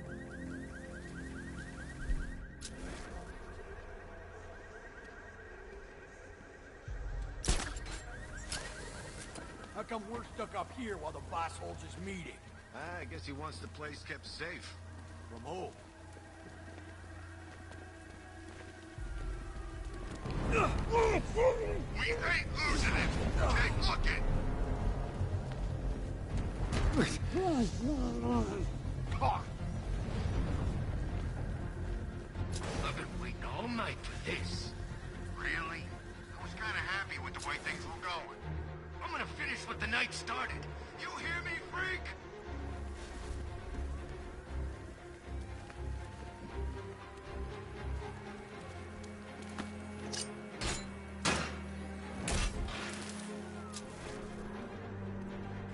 How come we're stuck up here while the boss holds his meeting? I guess he wants the place kept safe. From who? We ain't losing it. Take looking. I've been waiting all night for this. Really? I was kind of happy with the way things were going. I'm gonna finish what the night started. You hear me, freak?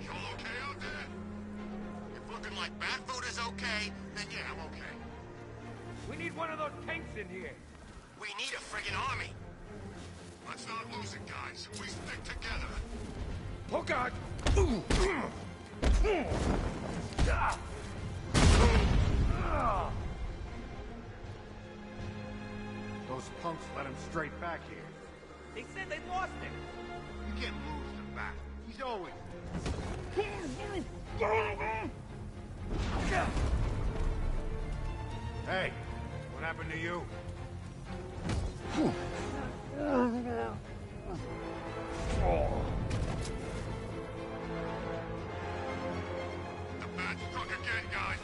You all okay out there? If looking like Batfoot is okay, then yeah, I'm okay. We need one of those tanks in here. We need a friggin' army. Let's not lose it, guys. We stick together. Oh, God! Those punks let him straight back here. They said they lost him. You can't lose him back. He's always... Hey, what happened to you? The bat struck again, guys.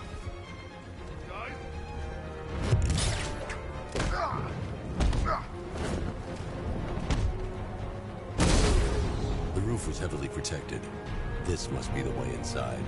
The roof was heavily protected. This must be the way inside.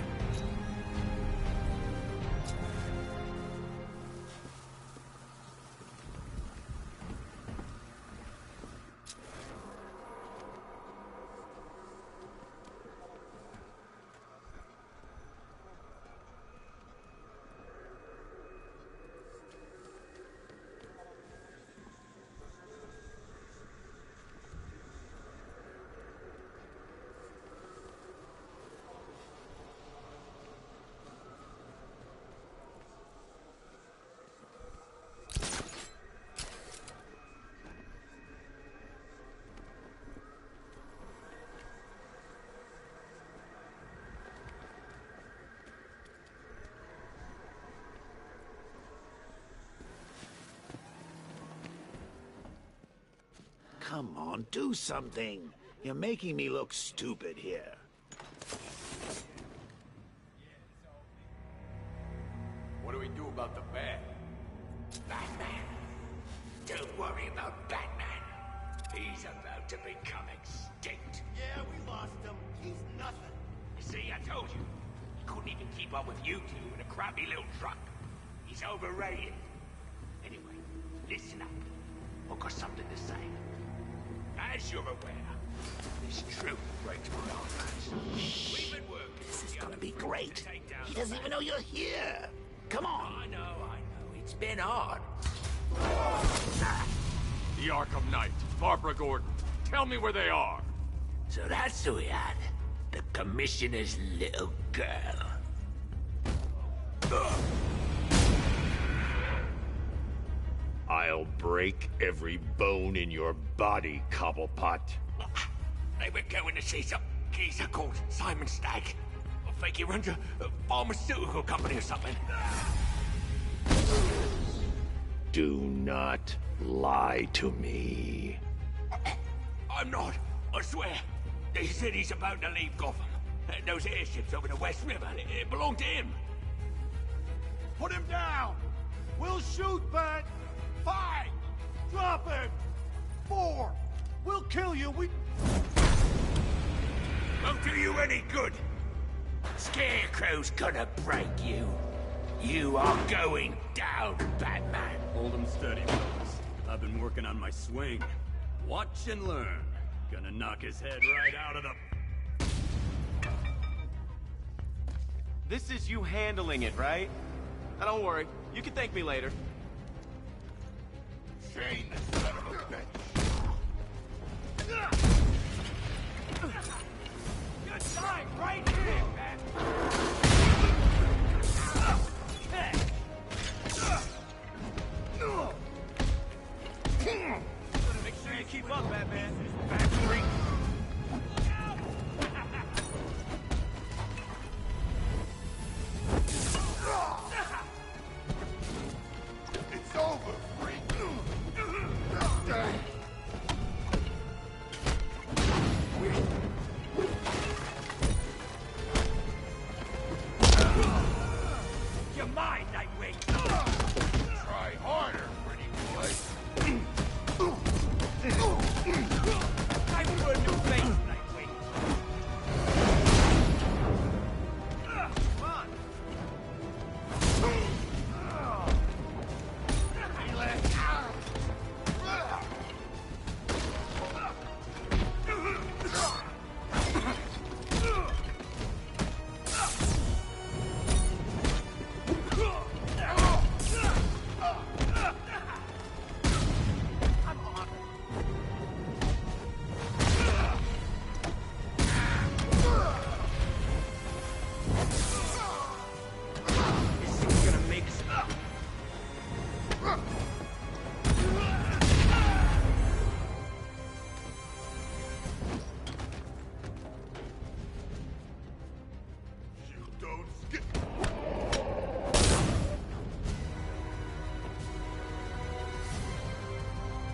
Come on, do something. You're making me look stupid here. What do we do about the bat? Batman. Don't worry about Batman. He's about to become extinct. Yeah, we lost him. He's nothing. You see, I told you. He couldn't even keep up with you two in a crappy little truck. He's overrated. Anyway, listen up. I've got something to say. As you're aware, this truth breaks my heart. We've been working. This is gonna be great. He doesn't even know you're here. Come on. I know. It's been hard. The Arkham Knight, Barbara Gordon. Tell me where they are. So that's who we had. The Commissioner's little girl. I'll break every bone in your body, Cobblepot. They were going to see some geezer called Simon Stagg. I think he runs a pharmaceutical company or something. Do not lie to me. I'm not, I swear. They said he's about to leave Gotham. Those airships over the West River, it belonged to him. Put him down! We'll shoot, Bat! 5! Drop him! 4! We'll kill you, we... Won't do you any good. Scarecrow's gonna break you. You are going down, Batman. Hold him steady, fellas. I've been working on my swing. Watch and learn. Gonna knock his head right out of the... This is you handling it, right? Now don't worry, you can thank me later. Shane, son of a bitch. Good time, right here, man! Make sure you keep up, Batman. Factory. It's over, freak. You're mine, Nightwing. Try harder, pretty boy. Time for a new face, Nightwing. Come on.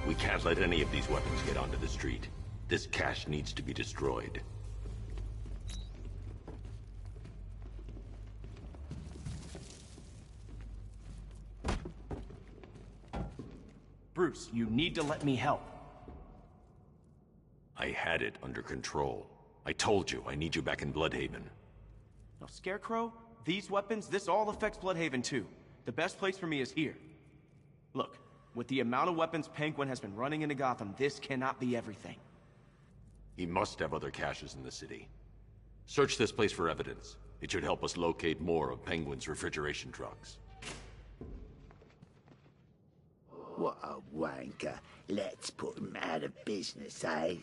We can't let any of these weapons get onto the street. This cache needs to be destroyed. Bruce, you need to let me help. I had it under control. I told you, I need you back in Bloodhaven. Now, Scarecrow, these weapons, this all affects Bloodhaven too. The best place for me is here. Look, with the amount of weapons Penguin has been running into Gotham, this cannot be everything. He must have other caches in the city. Search this place for evidence. It should help us locate more of Penguin's refrigeration trucks. What a wanker. Let's put him out of business, eh?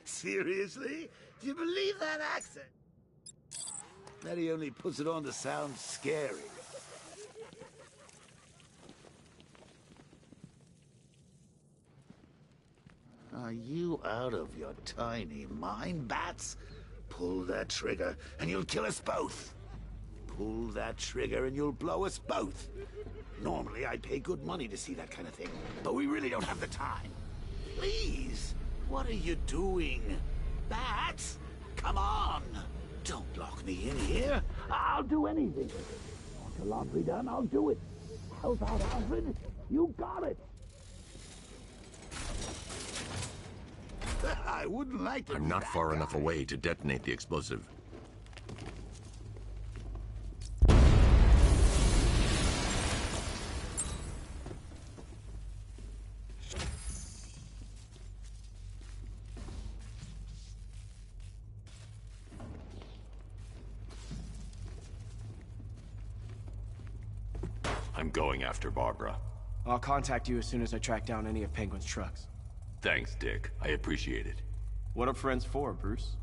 Seriously? Do you believe that accent? That he only puts it on to sound scary. Are you out of your tiny mind, Bats? Pull that trigger and you'll kill us both. Pull that trigger and you'll blow us both. Normally, I'd pay good money to see that kind of thing, but we really don't have the time. Please, what are you doing? Bats, come on. Don't lock me in here. I'll do anything. Want the laundry done? I'll do it. Help out, Alfred. You got it. I wouldn't like to. I'm not far enough away to detonate the explosive. I'm going after Barbara. I'll contact you as soon as I track down any of Penguin's trucks. Thanks, Dick. I appreciate it. What are friends for, Bruce?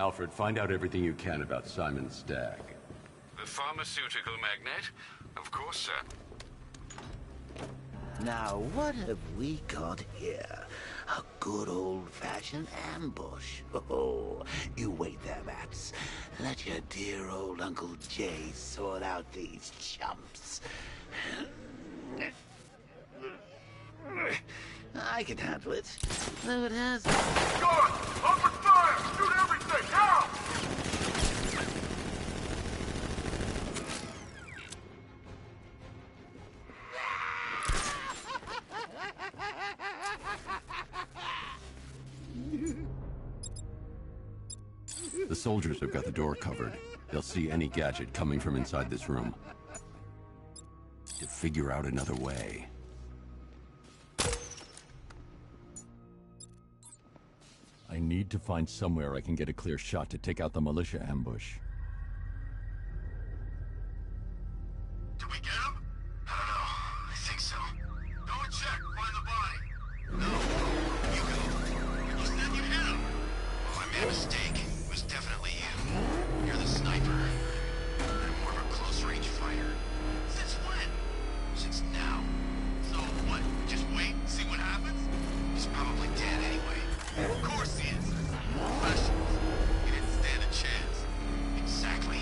Alfred, find out everything you can about Simon Stagg. The pharmaceutical magnate? Of course, sir. Now, what have we got here? A good old-fashioned ambush. Oh, you wait there, Bats. Let your dear old Uncle Jay sort out these chumps. I can handle it, though it has... Guard! Open fire! Shoot everything! Now! The soldiers have got the door covered. They'll see any gadget coming from inside this room. To figure out another way. I need to find somewhere I can get a clear shot to take out the militia ambush. Did we get him? I don't know. I think so. Go and check. Find the body. No. You go. You said you hit him. Oh, I made a mistake. It was definitely you. You're the sniper. I'm more of a close-range fighter. Since when? Since now. So what? Just wait and see what happens? He's probably dead anyway. Of course he is. Professionals. He didn't stand a chance. Exactly.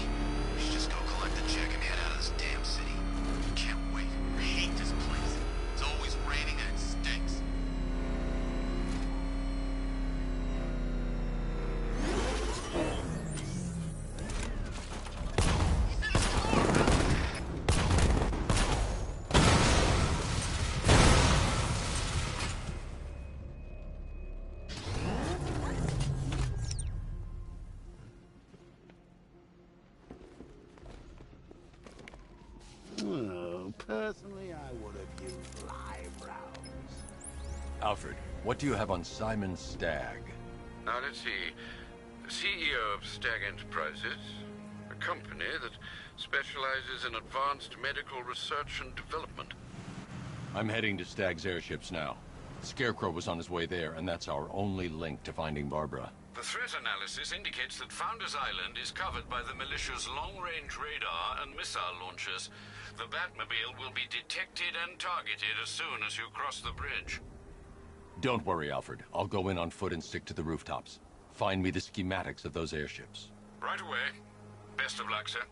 We should just go collect the check and head out of this damn city. Can't wait. I hate this place. It's always raining and it stinks. Oh, personally, I would have used live rounds. Alfred, what do you have on Simon Stagg? Now, let's see. CEO of Stagg Enterprises, a company that specializes in advanced medical research and development. I'm heading to Stagg's airships now. Scarecrow was on his way there, and that's our only link to finding Barbara. The threat analysis indicates that Founders Island is covered by the militia's long-range radar and missile launchers. The Batmobile will be detected and targeted as soon as you cross the bridge. Don't worry, Alfred. I'll go in on foot and stick to the rooftops. Find me the schematics of those airships. Right away. Best of luck, sir.